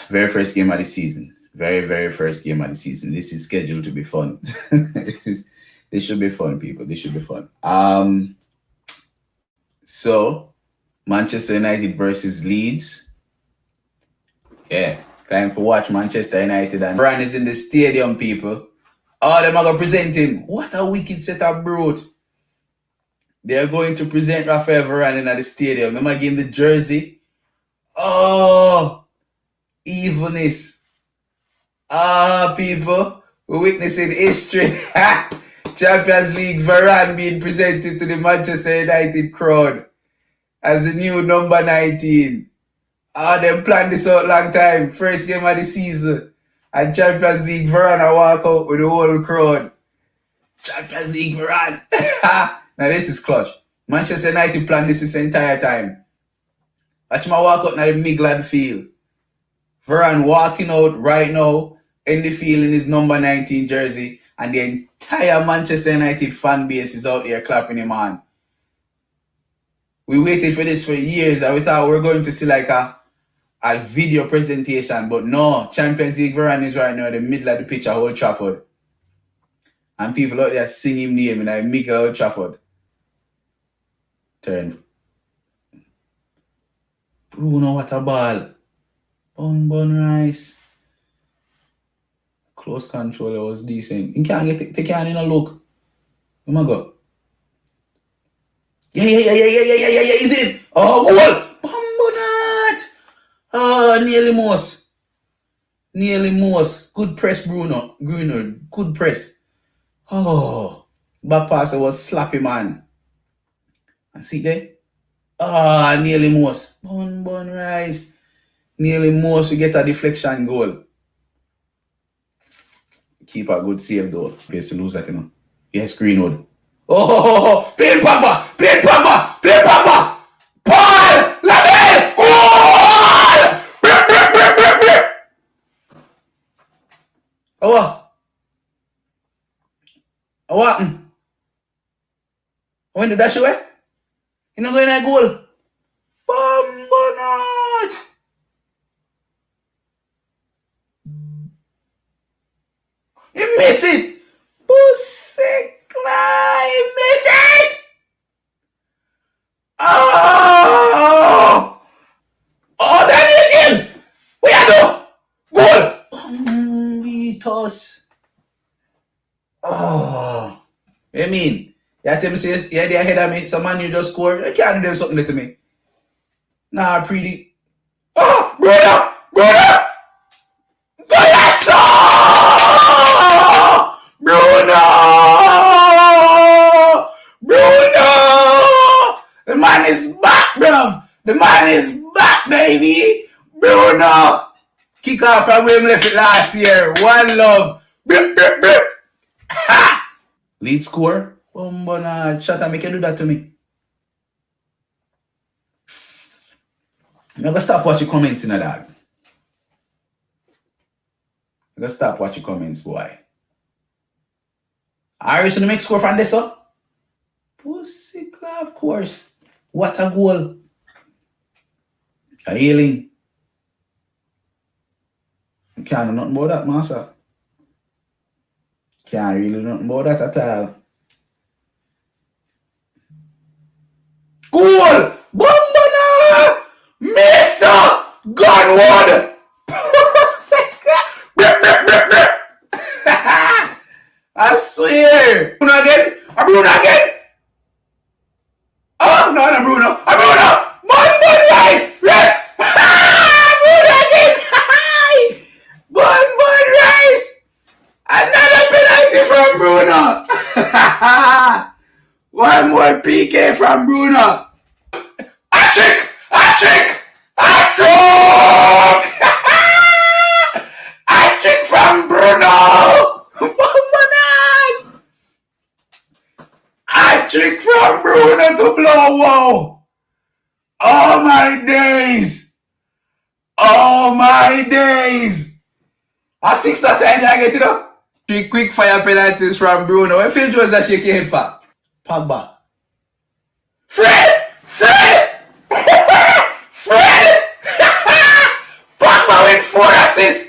Very first game of the season. Very, very first game of the season. This is scheduled to be fun. This should be fun, people. This should be fun. So Manchester United versus Leeds. Yeah. Time for watch Manchester United, and Verane is in the stadium, people. Oh, them are gonna present him. What a wicked setup, bro. They are going to present Rafael Verane at the stadium. Them are getting the jersey. Oh, evilness. Ah, people, we're witnessing history. Champions League Verane being presented to the Manchester United crowd as the new number 19. Ah, them planned this out long time. First game of the season. And Champions League Verane walk out with the whole crowd. Champions League Verane. Now this is clutch. Manchester United planned this entire time. Watch him walk out in the Midland field. Verane walking out right now in the field in his number 19 jersey. And the entire Manchester United fan base is out there clapping him on. We waited for this for years and we thought we were going to see like a video presentation. But no, Champions League Verane is right now in the middle of the pitch at Old Trafford. And people out there singing him name in the middle of Old Trafford. Turn. Bruno, what a ball. Bun rice. Close control was decent. You can't get take care in a look. Oh my god. Yeah. Is it? Oh, goal. Bambonat. Oh, nearly most. Good press, Bruno. Good press. Oh, back passer was slappy, man. And see there? Ah, nearly most. Bun rice. Nearly most. We get a deflection goal. Keep a good save though. Place to lose that, you know. Yes, Greenwood. Oh, play Papa! Paul! Label! Goal! Oh, what? When did that show away? You not going to goal? Bombonat! You miss it! Pussy Clyde! Miss it! Oh! Oh, Daniel James! What you do? Goal! Vitos. Oh. You mean? You tell me say, yeah, they ahead of me. Some man you just score. You can't do something to me. Nah, pretty. Oh, brother! Golazo! Bruno! The man is back, bro. The man is back, baby. Bruno! Kick off from where he left it last year. One love. Ha! Lead score? Bombona, shut up, make you do that to me. I'm gonna stop watching comments in a dog. I'm gonna stop watching comments, boy. Irish in the make score from this up. Pussy club, of course. What a goal. A healing. You can't do nothing about that, master. Can't really do nothing about that at all. Goal! Bombona! Mesa! Gunwood! I swear! Bruno again! Oh, no, Bruno! Bun rice! Ref! Bruno again! Bun rice! Another penalty from Bruno! One more PK from Bruno! Hat-trick! Hat-trick from Bruno! Hat-trick from Bruno to blow! Wow! Oh my days! A 6 side I get it up. 3 quick fire penalties from Bruno. When Phil Jones that shake your head for? Pogba. Fred! Pogba with 4 assists.